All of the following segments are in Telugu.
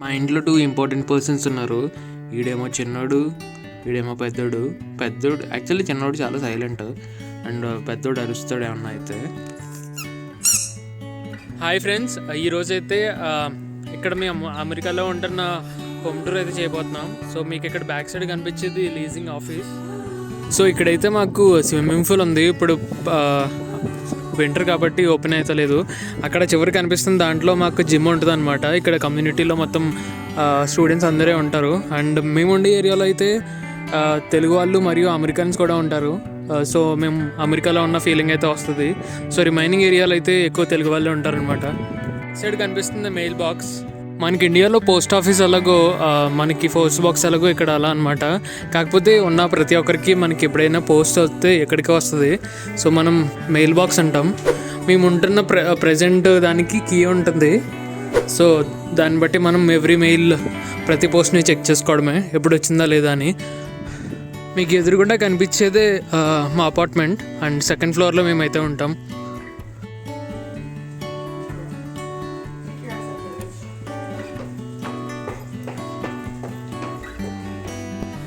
మా ఇంట్లో 2 ఇంపార్టెంట్ పర్సన్స్ ఉన్నారు. ఈడేమో చిన్నోడు, ఈడేమో పెద్దోడు. పెద్దోడు యాక్చువల్లీ చిన్నోడు చాలా సైలెంట్ అండ్ పెద్దోడు అరుస్తాడు ఏమన్నా అయితే. హాయ్ ఫ్రెండ్స్, ఈరోజైతే ఇక్కడ మేము అమెరికాలో ఉంటున్న హోమ్ టూర్ అయితే చేయబోతున్నాం. సో మీకు ఇక్కడ బ్యాక్ సైడ్ కనిపించేది లీజింగ్ ఆఫీస్. సో ఇక్కడైతే మాకు స్విమ్మింగ్ పూల్ ఉంది. ఇప్పుడు వింటర్ కాబట్టి ఓపెన్ అవుతలేదు. అక్కడ చివరికి కనిపిస్తుంది దాంట్లో మాకు జిమ్ ఉంటుంది అనమాట. ఇక్కడ కమ్యూనిటీలో మొత్తం స్టూడెంట్స్ అందరే ఉంటారు. అండ్ మేము ఉండే ఏరియాలో అయితే తెలుగు వాళ్ళు మరియు అమెరికన్స్ కూడా ఉంటారు. సో మేము అమెరికాలో ఉన్న ఫీలింగ్ అయితే వస్తుంది. సో రిమైనింగ్ ఏరియాలో అయితే ఎక్కువ తెలుగు వాళ్ళే ఉంటారనమాట. సైడ్ కనిపిస్తుంది మెయిల్ బాక్స్. మనకి ఇండియాలో పోస్ట్ ఆఫీస్ ఎలాగో మనకి పోస్ట్ బాక్స్ ఎలాగో ఇక్కడ అలా అనమాట. కాకపోతే ఉన్న ప్రతి ఒక్కరికి మనకి ఎప్పుడైనా పోస్ట్ వస్తే ఎక్కడికి వస్తుంది. సో మనం మెయిల్ బాక్స్ అంటాం. మేము ఉంటున్న ప్రజెంట్ దానికి కీ ఉంటుంది. సో దాన్ని బట్టి మనం ఎవ్రీ మెయిల్ ప్రతి పోస్ట్ని చెక్ చేసుకోవడమే ఎప్పుడు వచ్చిందా లేదా అని. మీకు ఎదురుగుండా కనిపించేదే మా అపార్ట్మెంట్ అండ్ సెకండ్ ఫ్లోర్లో మేమైతే ఉంటాం.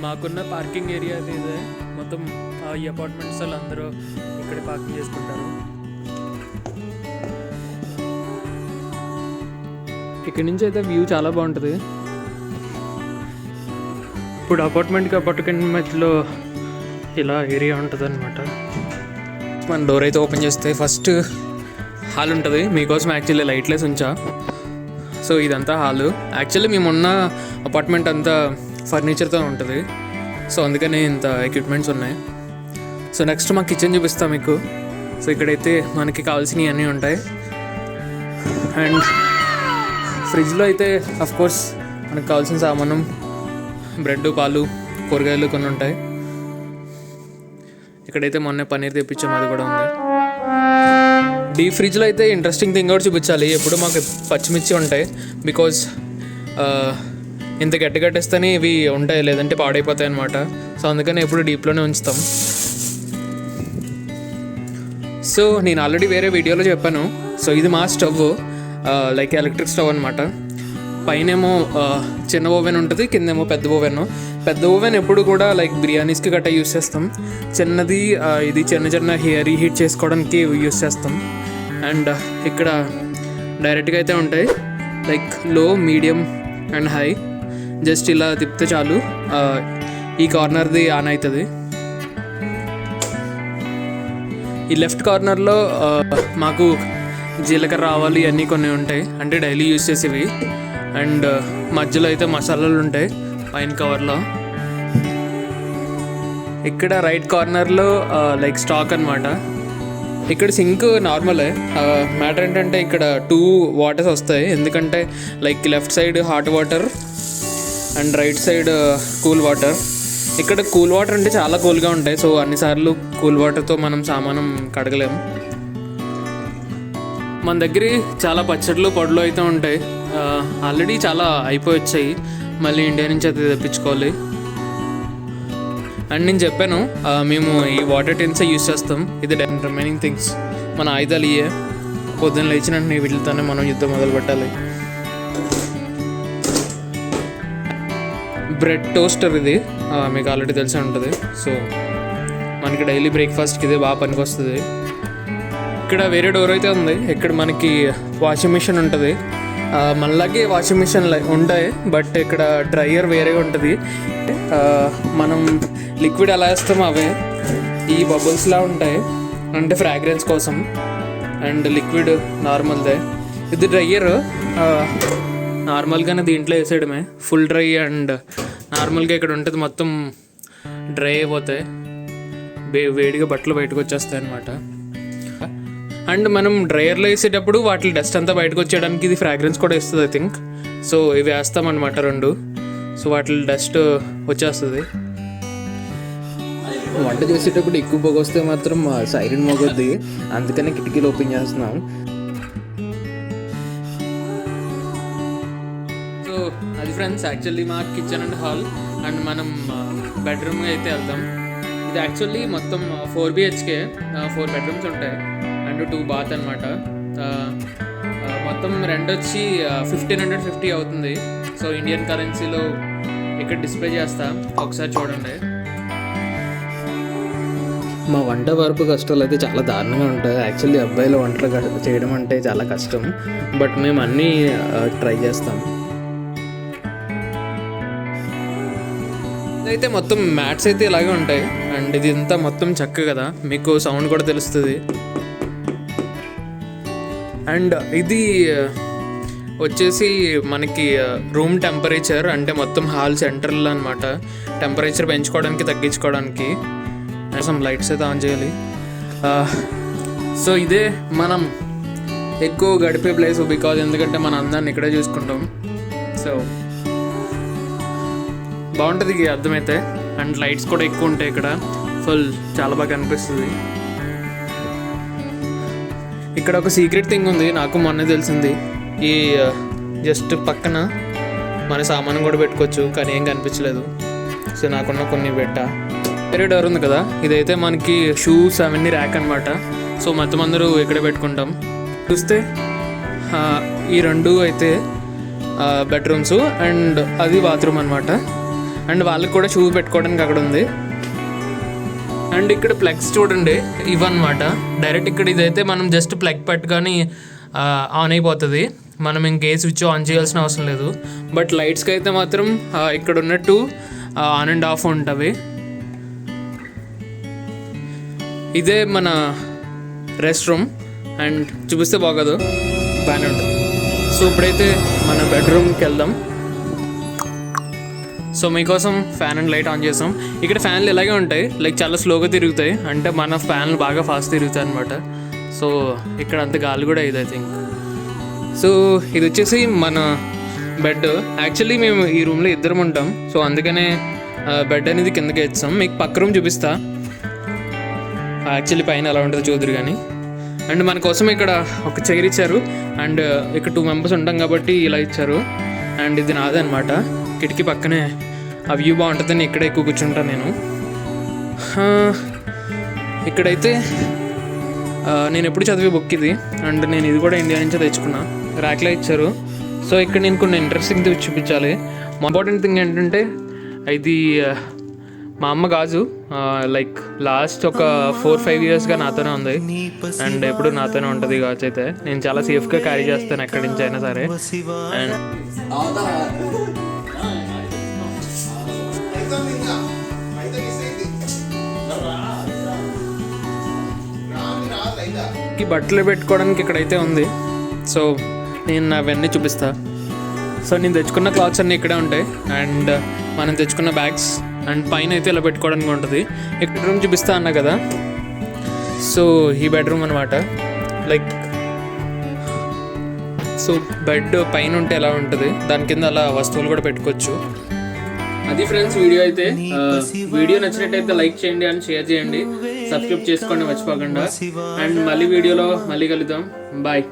మాకున్న పార్కింగ్ ఏరియా అది ఇదే. మొత్తం ఈ అపార్ట్మెంట్స్ వాళ్ళు అందరూ ఇక్కడ పార్కింగ్ చేసుకుంటారు. ఇక్కడ నుంచి అయితే వ్యూ చాలా బాగుంటుంది. ఇప్పుడు అపార్ట్మెంట్కి మధ్యలో ఇలా ఏరియా ఉంటుంది అనమాట. మన డోర్ అయితే ఓపెన్ చేస్తే ఫస్ట్ హాల్ ఉంటుంది. మీకోసం యాక్చువల్లీ లైట్లెస్ ఉంచా. సో ఇదంతా హాలు. యాక్చువల్లీ మేమున్న అపార్ట్మెంట్ అంతా ఫర్నిచర్తో ఉంటుంది. సో అందుకని ఇంత ఎక్విప్మెంట్స్ ఉన్నాయి. సో నెక్స్ట్ మా కిచెన్ చూపిస్తాం మీకు. సో ఇక్కడైతే మనకి కావాల్సినవి అన్నీ ఉంటాయి. అండ్ ఫ్రిడ్జ్లో అయితే అఫ్కోర్స్ మనకు కావాల్సిన సామానం బ్రెడ్, పాలు, కూరగాయలు కొన్ని ఉంటాయి. ఇక్కడైతే మొన్నే పన్నీర్ తెప్పించాము, అది కూడా ఉంది. డీప్ ఫ్రిడ్జ్లో అయితే ఇంట్రెస్టింగ్ థింగ్ కూడా చూపించాలి. ఎప్పుడు మాకు పచ్చిమిర్చి ఉంటాయి. బికాజ్ ఇంత గట్టిగట్టేస్తేనే ఇవి ఉంటాయి, లేదంటే పాడైపోతాయి అన్నమాట. సో అందుకని ఎప్పుడు డీప్లోనే ఉంచుతాం. సో నేను ఆల్రెడీ వేరే వీడియోలో చెప్పాను. సో ఇది మా స్టవ్, లైక్ ఎలక్ట్రిక్ స్టవ్ అనమాట. పైనేమో చిన్న ఓవెన్ ఉంటుంది, కిందేమో పెద్ద ఓవెన్. పెద్ద ఓవెన్ ఎప్పుడు కూడా లైక్ బిర్యానీస్కి గట్రా యూస్ చేస్తాం. చిన్నది ఇది చిన్న రీహీట్ చేసుకోవడానికి యూస్ చేస్తాం. అండ్ ఇక్కడ డైరెక్ట్గా అయితే ఉంటాయి, లైక్ లో, మీడియం అండ్ హై. జస్ట్ ఇలా తిప్పితే చాలు ఈ కార్నర్ది ఆన్ అవుతుంది. ఈ లెఫ్ట్ కార్నర్లో మాకు జీలకర్ర, ఆవాలు ఇవన్నీ కొన్ని ఉంటాయి, అంటే డైలీ యూజ్ చేసేవి. అండ్ మధ్యలో అయితే మసాలాలు ఉంటాయి పైన కవర్లో. ఇక్కడ రైట్ కార్నర్లో లైక్ స్టాక్ అనమాట. ఇక్కడ సింక్ నార్మలే. మ్యాటర్ ఏంటంటే ఇక్కడ 2 వాటర్స్ వస్తాయి. ఎందుకంటే like left side hot water and right side cool water. ఇక్కడ కూల్ వాటర్ అంటే చాలా కూల్గా ఉంటాయి. సో అన్నిసార్లు కూల్ వాటర్తో మనం సామానం కడగలేము. మన దగ్గర చాలా పచ్చళ్ళు, పొడులు అయితే ఉంటాయి. ఆల్రెడీ చాలా అయిపోయి వచ్చాయి. మళ్ళీ ఇండియా నుంచి అయితే తెప్పించుకోవాలి. అండ్ నేను చెప్పాను మేము ఈ వాటర్ టెన్సే యూస్ చేస్తాం. ఇది రిమైనింగ్ థింగ్స్ మన ఆయుధాలు ఇయే. పొద్దున్న లేచినట్టు వీటితోనే మనం యుద్ధం మొదలు పెట్టాలి. బ్రెడ్ టోస్టర్ ఇది మీకు ఆల్రెడీ తెలిసే ఉంటుంది. సో మనకి డైలీ బ్రేక్ఫాస్ట్కి ఇదే బాగా పనికి వస్తుంది. ఇక్కడ వేరే డోర్ అయితే ఉంది. ఇక్కడ మనకి వాషింగ్ మిషన్ ఉంటుంది. మనలాగే వాషింగ్ మిషన్ ఉంటాయి, బట్ ఇక్కడ డ్రైయర్ వేరే ఉంటుంది. మనం లిక్విడ్ ఎలా వేస్తామో అవే ఈ బబుల్స్లా ఉంటాయి, అంటే ఫ్రాగ్రెన్స్ కోసం. అండ్ లిక్విడ్ నార్మల్దే. ఇది డ్రైయర్ నార్మల్గానే దీంట్లో వేసేయడమే, ఫుల్ డ్రై. అండ్ నార్మల్గా ఇక్కడ ఉంటుంది మొత్తం డ్రై అయిపోతాయి, వేడిగా బట్టలు బయటకు వచ్చేస్తాయి అన్నమాట. అండ్ మనం డ్రైయర్లో వేసేటప్పుడు వాటి డస్ట్ అంతా బయటకు వచ్చేయడానికి ఇది ఫ్రాగ్రెన్స్ కూడా ఇస్తుంది ఐ థింక్. సో ఇవి వేస్తామన్నమాట 2. సో వాటి డస్ట్ వచ్చేస్తుంది. వంట చేసేటప్పుడు ఎక్కువ పొగ వస్తే మాత్రం సైరన్ మోగొద్ది, అందుకనే కిటికీలు ఓపెన్ చేస్తున్నాం. సో అది ఫ్రెండ్స్ యాక్చువల్లీ మా కిచెన్ అండ్ హాల్. అండ్ మనం బెడ్రూమ్ అయితే వెళ్తాం. ఇది యాక్చువల్లీ మొత్తం 4 BHK, 4 బెడ్రూమ్స్ ఉంటాయి అండ్ 2 బాత్ అనమాట. మొత్తం రెంట్ వచ్చి 1550 అవుతుంది. సో ఇండియన్ కరెన్సీలో ఇక్కడ డిస్ప్లే చేస్తా, ఒకసారి చూడండి. మా వంట వరపు కష్టాలు అయితే చాలా దారుణంగా ఉంటాయి. యాక్చువల్లీ అబ్బాయిల వంటలు చేయడం అంటే చాలా కష్టం, బట్ మేము అన్నీ ట్రై చేస్తాం. ఇదైతే మొత్తం మ్యాట్స్ అయితే ఇలాగే ఉంటాయి, అండ్ ఇది ఇంతా మొత్తం చెక్క కదా, మీకు సౌండ్ కూడా తెలుస్తుంది. అండ్ ఇది వచ్చేసి మనకి రూమ్ టెంపరేచర్, అంటే మొత్తం హాల్ సెంటర్లో అనమాట. టెంపరేచర్ పెంచుకోవడానికి తగ్గించుకోవడానికి సమ్ లైట్స్ అయితే ఆన్ చేయాలి. సో ఇదే మనం ఎక్కువ గడిపే ప్లేస్, బికాజ్ ఎందుకంటే మన అందరిని ఇక్కడే చూసుకుంటాం. సో బాగుంటుంది అర్థమైతే. అండ్ లైట్స్ కూడా ఎక్కువ ఉంటాయి ఇక్కడ, ఫుల్ చాలా బాగా అనిపిస్తుంది. ఇక్కడ ఒక సీక్రెట్ థింగ్ ఉంది, నాకు మొన్నే తెలిసింది. ఈ జస్ట్ పక్కన మన సామాను కూడా పెట్టుకోవచ్చు, కానీ ఏం కనిపించలేదు. సో నాకున్న కొన్ని పెట్టా. వేరే డోర్ ఉంది కదా, ఇదైతే మనకి షూస్ అవన్నీ ర్యాక్ అనమాట. సో మొత్తం అందరూ ఇక్కడే పెట్టుకుంటాం. చూస్తే ఈ రెండు అయితే బెడ్రూమ్స్, అండ్ అది బాత్రూమ్ అనమాట. అండ్ వాళ్ళకి కూడా షూ పెట్టుకోవడానికి అక్కడ ఉంది. అండ్ ఇక్కడ ప్లగ్స్ చూడండి, ఇవన్నమాట డైరెక్ట్. ఇక్కడ ఇదైతే మనం జస్ట్ ప్లగ్ పెట్టుకొని ఆన్ అయిపోతుంది, మనం ఇంకే స్విచ్ ఆన్ చేయాల్సిన అవసరం లేదు. బట్ లైట్స్కి అయితే మాత్రం ఇక్కడ ఉన్నట్టు ఆన్ అండ్ ఆఫ్ ఉంటుంది. ఇదే మన రెస్ట్ రూమ్, అండ్ చూపిస్తే బాగోదు, బాగానే ఉంటుంది. సో ఇప్పుడైతే మన బెడ్రూమ్కి వెళ్దాం. సో మీకోసం ఫ్యాన్ అండ్ లైట్ ఆన్ చేసాం. ఇక్కడ ఫ్యాన్లు ఇలాగే ఉంటాయి, లైక్ చాలా స్లోగా తిరుగుతాయి, అంటే మన ఫ్యాన్లు బాగా ఫాస్ట్ తిరుగుతాయి అనమాట. సో ఇక్కడ అంత గాలి కూడా ఇది ఐ థింక్. సో ఇది వచ్చేసి మన బెడ్. యాక్చువల్లీ మేము ఈ రూమ్లో ఇద్దరం ఉంటాం, సో అందుకనే బెడ్ అనేది కిందకి ఇచ్చాం. మీకు పక్క రూమ్ చూపిస్తా, యాక్చువల్లీ పైన ఎలా ఉంటుందో చూద్దరు కానీ. అండ్ మన కోసం ఇక్కడ ఒక చైర్ ఇచ్చారు, అండ్ ఇక్కడ 2 మెంబర్స్ ఉంటాం కాబట్టి ఇలా ఇచ్చారు. అండ్ ఇది నాదే అనమాట, కిటికీ పక్కనే ఆ వ్యూ బాగుంటుందని ఇక్కడే ఎక్కువ కూర్చుంటాను నేను. ఇక్కడైతే నేను ఎప్పుడు చదివే బుక్ ఇది, అండ్ నేను ఇది కూడా ఇండియా నుంచే తెచ్చుకున్నా, ర్యాక్లో ఇచ్చారు. సో ఇక్కడ నేను కొన్ని ఇంట్రెస్టింగ్ థింగ్స్ చూపించాలి. ఇంపార్టెంట్ థింగ్ ఏంటంటే ఇది మా అమ్మ గాజు, లైక్ లాస్ట్ ఒక 4-5 ఇయర్స్గా నాతోనే ఉంది, అండ్ ఎప్పుడు నాతోనే ఉంటుంది గాజు. అయితే నేను చాలా సేఫ్గా క్యారీ చేస్తాను ఎక్కడి నుంచి అయినా సరే. అండ్ బట్టలు పెట్టుకోవడానికి ఇక్కడైతే ఉంది. సో నేను అవన్నీ చూపిస్తా. సో నేను తెచ్చుకున్న క్లాత్స్ అన్నీ ఇక్కడే ఉంటాయి, అండ్ మనం తెచ్చుకున్న బ్యాగ్స్, అండ్ పైన అయితే ఇలా పెట్టుకోవడానికి ఉంటుంది. ఇక్కడ రూమ్ చూపిస్తా అన్నా కదా, సో ఈ బెడ్రూమ్ అనమాట. లైక్ సో బెడ్ పైన ఉంటే ఎలా ఉంటుంది, దాని కింద అలా వస్తువులు కూడా పెట్టుకోవచ్చు. అది ఫ్రెండ్స్ వీడియో అయితే. వీడియో నచ్చినట్టయితే లైక్ చేయండి అండ్ షేర్ చేయండి, సబ్స్క్రైబ్ చేసుకోండి మర్చిపోకుండా. అండ్ మళ్ళీ వీడియోలో మళ్ళీ కలుద్దాం. బాయ్.